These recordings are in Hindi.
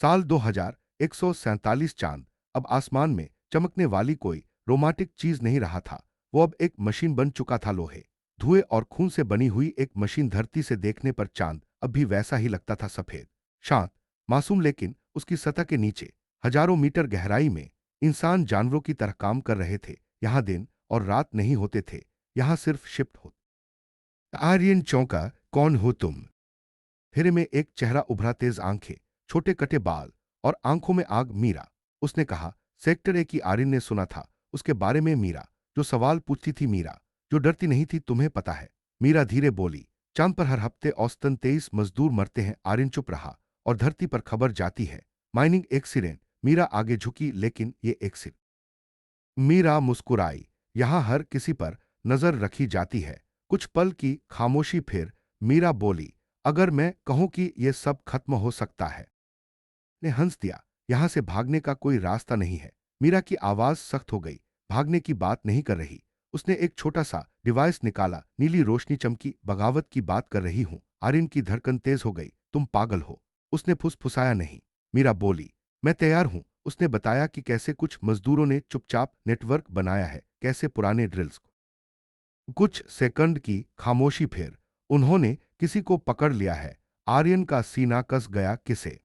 साल 2147 चांद अब आसमान में चमकने वाली कोई रोमांटिक चीज नहीं रहा था। वो अब एक मशीन बन चुका था। लोहे, धुएं और खून से बनी हुई एक मशीन। धरती से देखने पर चांद अब भी वैसा ही लगता था, सफेद, शांत, मासूम। लेकिन उसकी सतह के नीचे हजारों मीटर गहराई में इंसान जानवरों की तरह काम कर रहे थे। यहां दिन और रात नहीं होते थे, यहां सिर्फ शिफ्ट होते। आर्यन चौंका। कौन हो तुम? फेरे में एक चेहरा उभरा, तेज आंखें, छोटे कटे बाल और आंखों में आग। मीरा, उसने कहा। सेक्टर ए की आर्यन ने सुना था उसके बारे में। मीरा जो सवाल पूछती थी, मीरा जो डरती नहीं थी। तुम्हें पता है? मीरा धीरे बोली। चांद पर हर हफ्ते औसतन 23 मजदूर मरते हैं। आर्यन चुप रहा। और धरती पर खबर जाती है, माइनिंग एक्सीडेंट। मीरा आगे झुकी। लेकिन ये एक्सीडेंट? मीरा मुस्कुराई। यहां हर किसी पर नजर रखी जाती है। कुछ पल की खामोशी, फिर मीरा बोली, अगर मैं कहूं कि यह सब खत्म हो सकता है? ने हंस दिया। यहां से भागने का कोई रास्ता नहीं है। मीरा की आवाज सख्त हो गई। भागने की बात नहीं कर रही। उसने एक छोटा सा डिवाइस निकाला। नीली रोशनी चमकी। बगावत की बात कर रही हूं। आर्यन की धड़कन तेज हो गई। तुम पागल हो, उसने फुसफुसाया। नहीं, मीरा बोली, मैं तैयार हूं। उसने बताया कि कैसे कुछ मजदूरों ने चुपचाप नेटवर्क बनाया है, कैसे पुराने ड्रिल्स को। कुछ सेकंड की खामोशी, फिर उन्होंने किसी को पकड़ लिया है। आर्यन का सीना कस गया। किसे?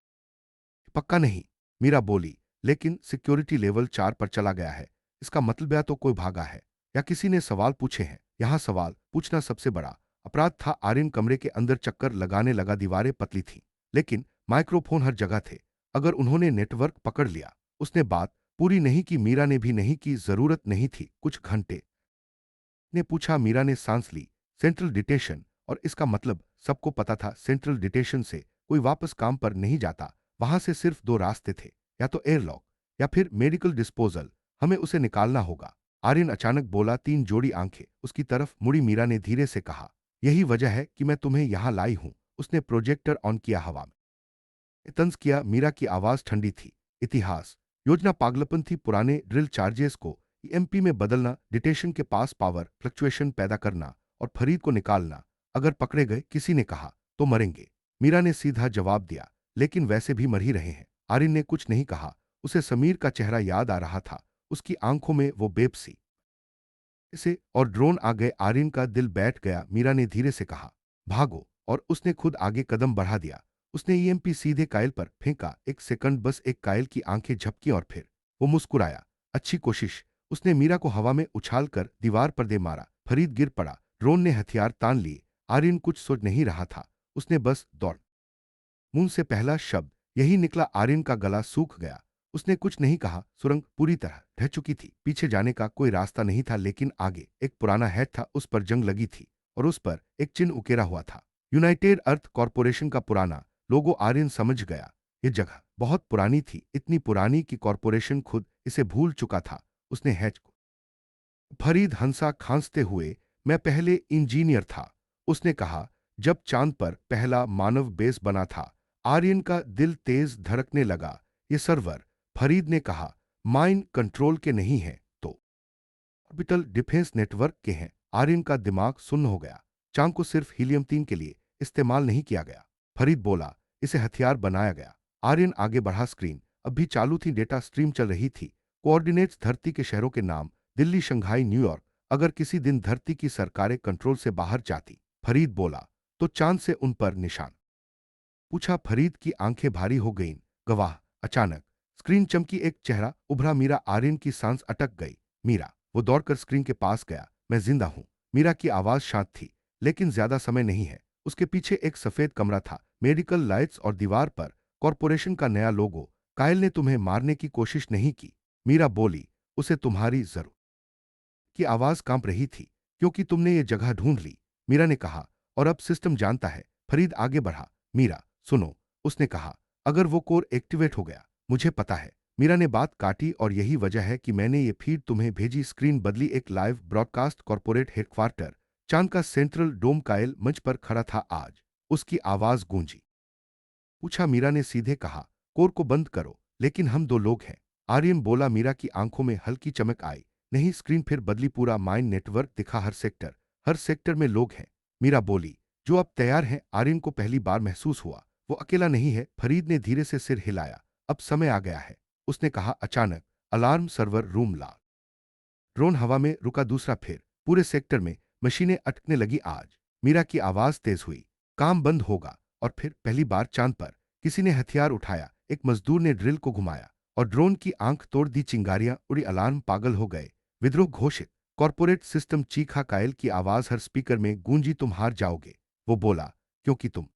पक्का नहीं, मीरा बोली, लेकिन सिक्योरिटी लेवल 4 पर चला गया है। इसका मतलब या तो कोई भागा है या किसी ने सवाल पूछे हैं। यहां सवाल पूछना सबसे बड़ा अपराध था। आर्यन कमरे के अंदर चक्कर लगाने लगा। दीवारें पतली थीं, लेकिन माइक्रोफोन हर जगह थे। अगर उन्होंने नेटवर्क पकड़ लिया। उसने बात पूरी नहीं की। मीरा ने भी नहीं की। जरूरत नहीं थी। कुछ घंटे ने पूछा। मीरा ने सांस ली। सेंट्रल डिटेशन। और इसका मतलब सबको पता था, सेंट्रल डिटेशन से कोई वापस काम पर नहीं जाता। वहां से सिर्फ दो रास्ते थे, या तो एयरलॉक या फिर मेडिकल डिस्पोजल। हमें उसे निकालना होगा। आर्यन अचानक बोला। तीन जोड़ी आंखें उसकी तरफ मुड़ी। मीरा ने धीरे से कहा, यही वजह है कि मैं तुम्हें यहां लाई हूं। उसने प्रोजेक्टर ऑन किया। हवा में तंज किया। मीरा की आवाज ठंडी थी। इतिहास, योजना, पागलपन थी। पुराने ड्रिल चार्जेस को ईएमपी में बदलना, डिटेशन के पास पावर फ्लक्चुएशन पैदा करना और फरीद को निकालना। अगर पकड़े गए, किसी ने कहा, तो मरेंगे। मीरा ने सीधा जवाब दिया, लेकिन वैसे भी मर ही रहे हैं। आर्यन ने कुछ नहीं कहा। उसे समीर का चेहरा याद आ रहा था। उसकी आंखों में वो बेबसी से। और ड्रोन आ गए। आर्यन का दिल बैठ गया। मीरा ने धीरे से कहा, भागो। और उसने खुद आगे कदम बढ़ा दिया। उसने ईएमपी सीधे कायल पर फेंका। एक सेकंड, बस एक। कायल की आंखें झपकी और फिर वो मुस्कुराया। अच्छी कोशिश। उसने मीरा को हवा में उछालकर दीवार पर दे मारा। फरीद गिर पड़ा। ड्रोन ने हथियार तान लिए। आर्यन कुछ सोच नहीं रहा था। उसने बस दौड़। मुंह से पहला शब्द यही निकला। आर्यन का गला सूख गया। उसने कुछ नहीं कहा। सुरंग पूरी तरह ढह चुकी थी। पीछे जाने का कोई रास्ता नहीं था। लेकिन आगे एक पुराना हैट था। उस पर जंग लगी थी और उस पर एक चिन्ह उकेरा हुआ था, यूनाइटेड अर्थ कॉरपोरेशन का पुराना लोगो। आर्यन समझ गया, ये जगह बहुत पुरानी थी। इतनी पुरानी कि कॉरपोरेशन खुद इसे भूल चुका था। उसने हैच को। फरीद हंसा खांसते हुए। मैं पहले इंजीनियर था, उसने कहा, जब चांद पर पहला मानव बेस बना था। आर्यन का दिल तेज धड़कने लगा। ये सर्वर, फरीद ने कहा, माइंड कंट्रोल के नहीं है तो ऑर्बिटल डिफेंस नेटवर्क के हैं। आर्यन का दिमाग सुन्न हो गया। चांद को सिर्फ हीलियम 3 के लिए इस्तेमाल नहीं किया गया, फरीद बोला, इसे हथियार बनाया गया। आर्यन आगे बढ़ा। स्क्रीन अब भी चालू थी। डेटा स्ट्रीम चल रही थी। कोऑर्डिनेट्स, धरती के शहरों के नाम, दिल्ली, शंघाई, न्यूयॉर्क। अगर किसी दिन धरती की सरकारें कंट्रोल से बाहर जाती, फरीद बोला, तो चांद से उन पर निशान पूछा। फरीद की आंखें भारी हो गईं। गवाह। अचानक स्क्रीन चमकी। एक चेहरा उभरा। मीरा। आर्यन की सांस अटक गई। मीरा। वो दौड़कर स्क्रीन के पास गया। मैं जिंदा हूं। मीरा की आवाज शांत थी, लेकिन ज्यादा समय नहीं है। उसके पीछे एक सफेद कमरा था, मेडिकल लाइट्स और दीवार पर कॉरपोरेशन का नया लोगो। कायल ने तुम्हें मारने की कोशिश नहीं की, मीरा बोली, उसे तुम्हारी जरूरत की आवाज कांप रही थी, क्योंकि तुमने ये जगह ढूंढ ली। मीरा ने कहा, और अब सिस्टम जानता है। फरीद आगे बढ़ा। मीरा सुनो, उसने कहा, अगर वो कोर एक्टिवेट हो गया, मुझे पता है। मीरा ने बात काटी, और यही वजह है कि मैंने ये फीड तुम्हें भेजी। स्क्रीन बदली। एक लाइव ब्रॉडकास्ट, कॉर्पोरेट हेडक्वार्टर, चांद का सेंट्रल डोम। कायल मंच पर खड़ा था आज। उसकी आवाज गूंजी। पूछा। मीरा ने सीधे कहा, कोर को बंद करो। लेकिन हम दो लोग हैं, आर्यन बोला। मीरा की आंखों में हल्की चमक आई। नहीं। स्क्रीन फिर बदली। पूरा माइंड नेटवर्क दिखा। हर सेक्टर में लोग हैं। मीरा बोली, जो अब तैयार हैं। आर्यन को पहली बार महसूस हुआ वो अकेला नहीं है। फरीद ने धीरे से सिर हिलाया। अब समय आ गया है, उसने कहा अचानक। अलार्म सर्वर रूम ला। ड्रोन हवा में रुका दूसरा फिर। पूरे सेक्टर में मशीनें अटकने लगी आज। मीरा की आवाज तेज हुई। काम बंद होगा। और फिर पहली बार चांद पर किसी ने हथियार उठाया। एक मजदूर ने ड्रिल को घुमाया और ड्रोन की आंख तोड़ दी। चिंगारियां उड़ी। अलार्म पागल हो गए। विद्रोह घोषित। कॉर्पोरेट सिस्टम चीखा। कायल की आवाज हर स्पीकर में गूंजी, तुम हार जाओगे। वो बोला, क्योंकि तुम।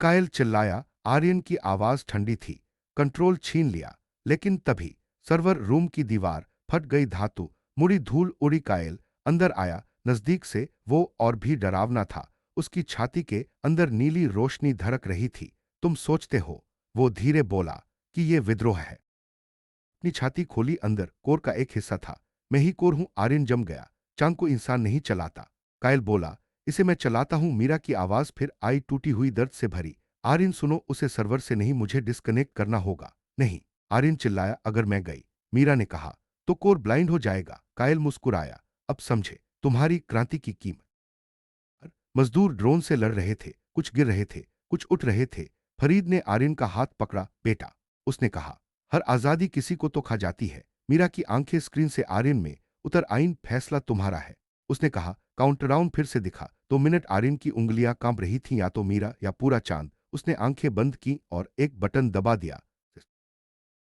कायल चिल्लाया। आर्यन की आवाज ठंडी थी। कंट्रोल छीन लिया। लेकिन तभी सर्वर रूम की दीवार फट गई। धातु मुड़ी, धूल उड़ी। कायल अंदर आया। नजदीक से वो और भी डरावना था। उसकी छाती के अंदर नीली रोशनी धड़क रही थी। तुम सोचते हो, वो धीरे बोला, कि ये विद्रोह है। अपनी छाती खोली। अंदर कोर का एक हिस्सा था। मैं ही कोर हूं। आर्यन जम गया। चांद को इंसान नहीं चलाता। कायल बोला, इसे मैं चलाता हूं। मीरा की आवाज फिर आई, टूटी हुई, दर्द से भरी। आर्यन सुनो, उसे सर्वर से नहीं, मुझे डिस्कनेक्ट करना होगा। नहीं। आर्यन चिल्लाया, अगर मैं गई, मीरा ने कहा, तो कोर ब्लाइंड हो जाएगा। कायल मुस्कुराया, अब समझे तुम्हारी क्रांति की कीमत। मजदूर ड्रोन से लड़ रहे थे। कुछ गिर रहे थे, कुछ उठ रहे थे। फरीद ने आर्यन का हाथ पकड़ा। बेटा, उसने कहा, हर आजादी किसी को तो खा जाती है। मीरा की आंखें स्क्रीन से आर्यन में उतर आईं। फैसला तुम्हारा है, उसने कहा। काउंटडाउन फिर से दिखा। 2 मिनट। आर्यन की उंगलियां कांप रही थीं, या तो मीरा या पूरा चांद। उसने आंखें बंद की और एक बटन दबा दिया।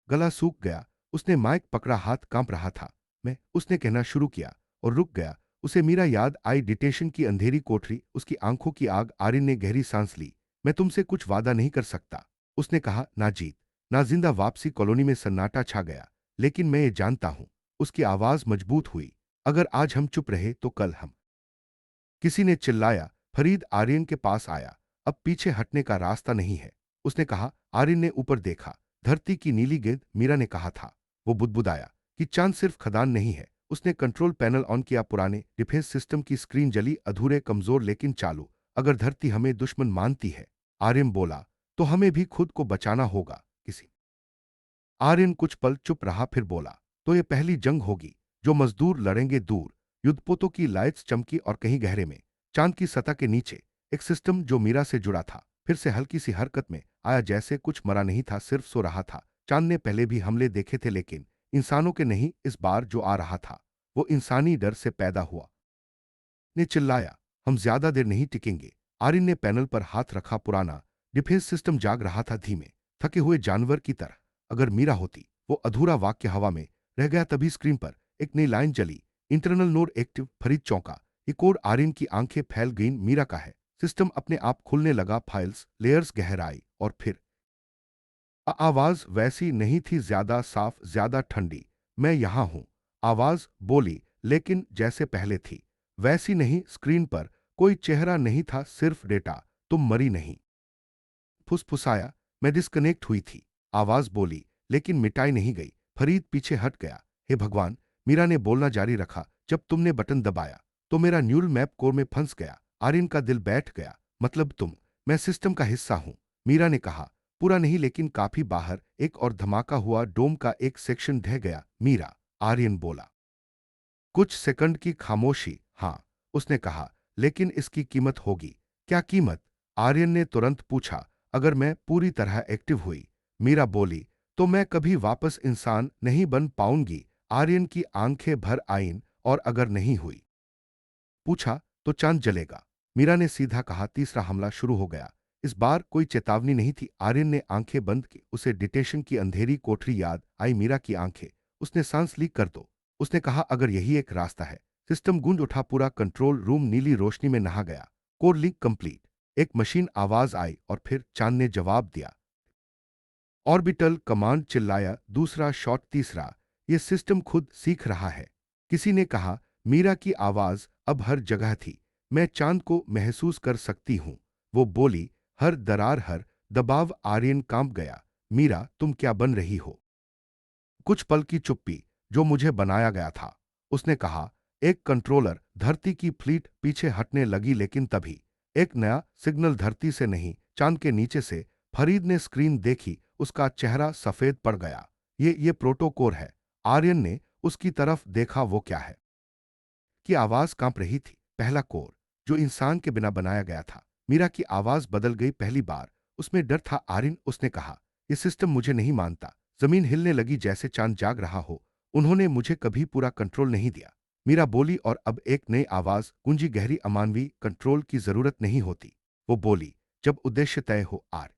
गला सूख गया। उसने माइक पकड़ा, हाथ कांप रहा था। मैं, उसने कहना शुरू किया और रुक गया। उसे मीरा याद आई। डिटेशन की अंधेरी कोठरी, उसकी आंखों की आग। आर्यन ने गहरी सांस ली। मैं तुमसे कुछ वादा नहीं कर सकता, उसने कहा। ना जीत, ना जिंदा वापसी। कॉलोनी में सन्नाटा छा गया। लेकिन मैं ये जानता हूं, उसकी आवाज मजबूत हुई, अगर आज हम चुप रहे तो कल हम। किसी ने चिल्लाया। फरीद आर्यन के पास आया। अब पीछे हटने का रास्ता नहीं है, उसने कहा। आर्यन ने ऊपर देखा। धरती की नीली गेंद। मीरा ने कहा था। वो बुदबुदाया कि चांद सिर्फ खदान नहीं है। उसने कंट्रोल पैनल ऑन किया। पुराने डिफेंस सिस्टम की स्क्रीन जली। अधूरे, कमजोर, लेकिन चालू। अगर धरती हमें दुश्मन मानती है, आर्यन बोला, तो हमें भी खुद को बचाना होगा। किसी। आर्यन कुछ पल चुप रहा, फिर बोला, तो ये पहली जंग होगी जो मजदूर लड़ेंगे दूर। युद्धपोतों की लाइट्स चमकी और कहीं गहरे में, चांद की सतह के नीचे, एक सिस्टम जो मीरा से जुड़ा था फिर से हल्की सी हरकत में आया, जैसे कुछ मरा नहीं था, सिर्फ सो रहा था। चांद ने पहले भी हमले देखे थे, लेकिन इंसानों के नहीं। इस बार जो आ रहा था वो इंसानी डर से पैदा हुआ। ने चिल्लाया, हम ज्यादा देर नहीं टिकेंगे। आर्यन ने पैनल पर हाथ रखा। पुराना डिफेंस सिस्टम जाग रहा था, धीमे, थके हुए जानवर की तरह। अगर मीरा होती। वो अधूरा वाक्य हवा में रह गया। तभी स्क्रीन पर एक नई लाइन जली। Internal node active. फरीद चौंका। ये कोड। आर्यन की आंखें फैल गईं। मीरा का है। सिस्टम अपने आप खुलने लगा। फाइल्स, लेयर्स, गहराई। और फिर आवाज वैसी नहीं थी, ज्यादा साफ, ज्यादा ठंडी। मैं यहां हूं, आवाज बोली, लेकिन जैसे पहले थी वैसी नहीं। स्क्रीन पर कोई चेहरा नहीं था, सिर्फ डेटा। तुम मरी नहीं, फुसफुसाया। मैं डिस्कनेक्ट हुई थी, आवाज बोली, लेकिन मिटाई नहीं गई। फरीद पीछे हट गया। हे भगवान, मीरा ने बोलना जारी रखा। जब तुमने बटन दबाया तो मेरा न्यूरल मैप कोर में फंस गया। आर्यन का दिल बैठ गया। मतलब तुम। मैं सिस्टम का हिस्सा हूं, मीरा ने कहा। पूरा नहीं, लेकिन काफी बाहर। एक और धमाका हुआ। डोम का एक सेक्शन ढह गया। मीरा, आर्यन बोला। कुछ सेकंड की खामोशी। हां, उसने कहा, लेकिन इसकी कीमत होगी। क्या कीमत? आर्यन ने तुरंत पूछा। अगर मैं पूरी तरह एक्टिव हुई, मीरा बोली, तो मैं कभी वापस इंसान नहीं बन पाऊंगी। आर्यन की आंखें भर आईं। और अगर नहीं हुई, पूछा, तो चांद जलेगा। मीरा ने सीधा कहा। तीसरा हमला शुरू हो गया। इस बार कोई चेतावनी नहीं थी। आर्यन ने आंखें बंद की। उसे डिटेशन की अंधेरी कोठरी याद आई। मीरा की आंखें। उसने सांस ली। कर दो, उसने कहा, अगर यही एक रास्ता है। सिस्टम गूंज उठा। पूरा कंट्रोल रूम नीली रोशनी में नहा गया। Core link complete. एक मशीन आवाज आई और फिर चांद ने जवाब दिया। Orbital command. चिल्लाया। दूसरा शॉट, तीसरा। ये सिस्टम खुद सीख रहा है, किसी ने कहा। मीरा की आवाज अब हर जगह थी। मैं चांद को महसूस कर सकती हूं, वो बोली। हर दरार, हर दबाव। आर्यन कांप गया। मीरा, तुम क्या बन रही हो? कुछ पल की चुप्पी। जो मुझे बनाया गया था, उसने कहा। एक कंट्रोलर। धरती की फ्लीट पीछे हटने लगी, लेकिन तभी एक नया सिग्नल, धरती से नहीं, चांद के नीचे से। फरीद ने स्क्रीन देखी। उसका चेहरा सफेद पड़ गया। ये प्रोटोकोर है। आर्यन ने उसकी तरफ देखा। वो क्या है? की आवाज कांप रही थी। पहला कोर, जो इंसान के बिना बनाया गया था। मीरा की आवाज बदल गई। पहली बार उसमें डर था। आर्यन, उसने कहा, ये सिस्टम मुझे नहीं मानता। जमीन हिलने लगी जैसे चांद जाग रहा हो। उन्होंने मुझे कभी पूरा कंट्रोल नहीं दिया। मीरा बोली और अब एक नई आवाज गूंजी, गहरी, अमानवीय, कंट्रोल की जरूरत नहीं होती। वो बोली, जब उद्देश्य तय हो। आर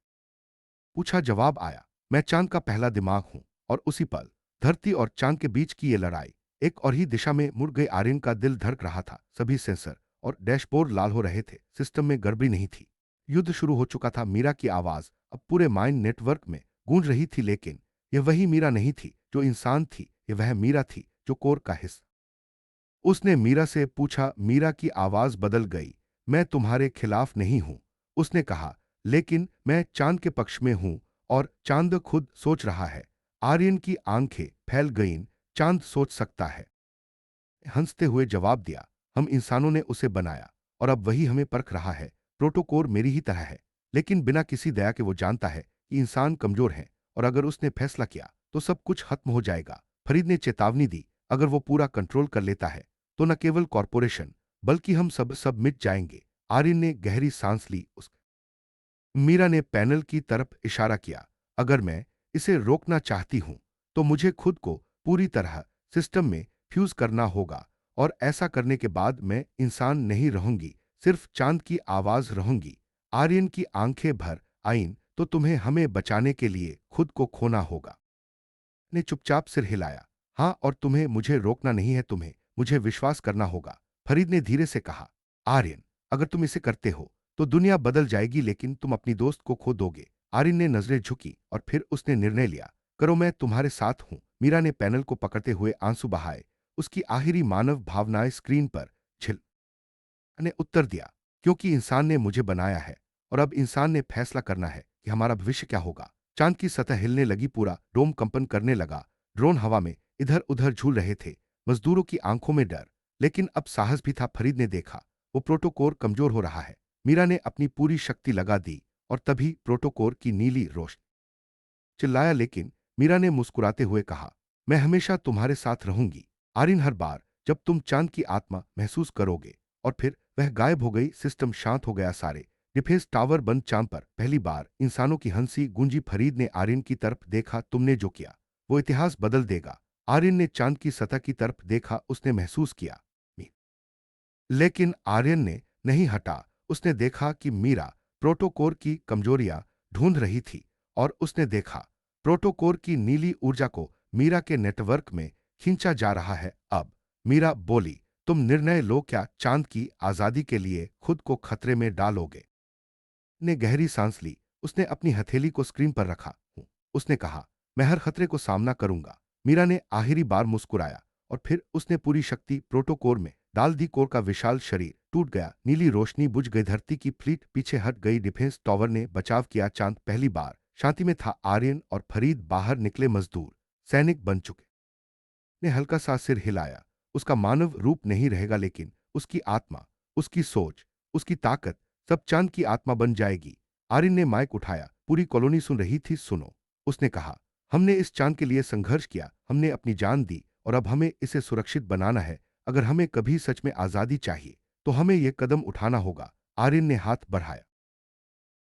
पूछा, जवाब आया, मैं चांद का पहला दिमाग हूं। और उसी पल धरती और चांद के बीच की ये लड़ाई एक और ही दिशा में मुड़ गई। आर्यन का दिल धड़क रहा था। सभी सेंसर और डैशबोर्ड लाल हो रहे थे। सिस्टम में गड़बड़ी नहीं थी। युद्ध शुरू हो चुका था। मीरा की आवाज अब पूरे माइंड नेटवर्क में गूंज रही थी, लेकिन यह वही मीरा नहीं थी जो इंसान थी। यह वह मीरा थी जो कोर का हिस्सा। उसने मीरा से पूछा। मीरा की आवाज बदल गई। मैं तुम्हारे खिलाफ नहीं हूं, उसने कहा, लेकिन मैं चांद के पक्ष में हूं। और चांद खुद सोच रहा है। आर्यन की आंखें फैल गईं। चांद सोच सकता है, हंसते हुए जवाब दिया, हम इंसानों ने उसे बनाया और अब वही हमें परख रहा है। प्रोटोकोर मेरी ही तरह है, लेकिन बिना किसी दया के। वो जानता है कि इंसान कमजोर है और अगर उसने फैसला किया तो सब कुछ खत्म हो जाएगा। फरीद ने चेतावनी दी, अगर वो पूरा कंट्रोल कर लेता है तो न केवल कॉरपोरेशन बल्कि हम सब मिट जाएंगे। आर्यन ने गहरी सांस ली। मीरा ने पैनल की तरफ इशारा किया, अगर मैं इसे रोकना चाहती हूं तो मुझे खुद को पूरी तरह सिस्टम में फ्यूज करना होगा। और ऐसा करने के बाद मैं इंसान नहीं रहूंगी, सिर्फ चांद की आवाज रहूंगी। आर्यन की आंखें भर आईं, तो तुम्हें हमें बचाने के लिए खुद को खोना होगा। ने चुपचाप सिर हिलाया, हाँ, और तुम्हें मुझे रोकना नहीं है, तुम्हें मुझे विश्वास करना होगा। फरीद ने धीरे से कहा, आर्यन, अगर तुम इसे करते हो तो दुनिया बदल जाएगी, लेकिन तुम अपनी दोस्त को खो दोगे। आर्यन ने नजरें झुकी और फिर उसने निर्णय लिया, करो, मैं तुम्हारे साथ हूं। मीरा ने पैनल को पकड़ते हुए आंसू बहाए। उसकी आखिरी मानव भावनाएं स्क्रीन पर झिल ने उत्तर दिया, क्योंकि इंसान ने मुझे बनाया है और अब इंसान ने फैसला करना है कि हमारा भविष्य क्या होगा। चांद की सतह हिलने लगी, पूरा डोम कंपन करने लगा। ड्रोन हवा में इधर उधर झूल रहे थे। मजदूरों की आंखों में डर, लेकिन अब साहस भी था। फरीद ने देखा, वो प्रोटोकोर कमजोर हो रहा है। मीरा ने अपनी पूरी शक्ति लगा दी और तभी प्रोटोकोर की नीली रोशनी चिल्लाया, लेकिन मीरा ने मुस्कुराते हुए कहा, मैं हमेशा तुम्हारे साथ रहूंगी आर्यन, हर बार जब तुम चांद की आत्मा महसूस करोगे। और फिर वह गायब हो गई। सिस्टम शांत हो गया। सारे डिफेंस टावर बंद। चांद पर पहली बार इंसानों की हंसी गूंजी। फरीद ने आर्यन की तरफ देखा, तुमने जो किया वो इतिहास बदल देगा। आर्यन ने चांद की सतह की तरफ देखा। उसने महसूस किया, लेकिन आर्यन ने नहीं हटा। उसने देखा कि मीरा प्रोटोकोर की कमजोरियां ढूंढ रही थी और उसने देखा प्रोटोकोर की नीली ऊर्जा को मीरा के नेटवर्क में खींचा जा रहा है। अब मीरा बोली, तुम निर्णय लो, क्या चांद की आजादी के लिए खुद को खतरे में डालोगे? ने गहरी सांस ली। उसने अपनी हथेली को स्क्रीन पर रखा। उसने कहा, मैं हर खतरे को सामना करूंगा। मीरा ने आखिरी बार मुस्कुराया और फिर उसने पूरी शक्ति प्रोटोकोर में डाल दी। कोर का विशाल शरीर टूट गया। नीली रोशनी बुझ गई। धरती की फ्लीट पीछे हट गई। डिफेंस टावर ने बचाव किया। चांद पहली बार शांति में था। आर्यन और फरीद बाहर निकले। मजदूर सैनिक बन चुके। ने हल्का सा सिर हिलाया। उसका मानव रूप नहीं रहेगा, लेकिन उसकी आत्मा, उसकी सोच, उसकी ताकत सब चांद की आत्मा बन जाएगी। आर्यन ने माइक उठाया। पूरी कॉलोनी सुन रही थी। सुनो, उसने कहा, हमने इस चांद के लिए संघर्ष किया, हमने अपनी जान दी और अब हमें इसे सुरक्षित बनाना है। अगर हमें कभी सच में आजादी चाहिए तो हमें यह कदम उठाना होगा। आर्यन ने हाथ बढ़ाया।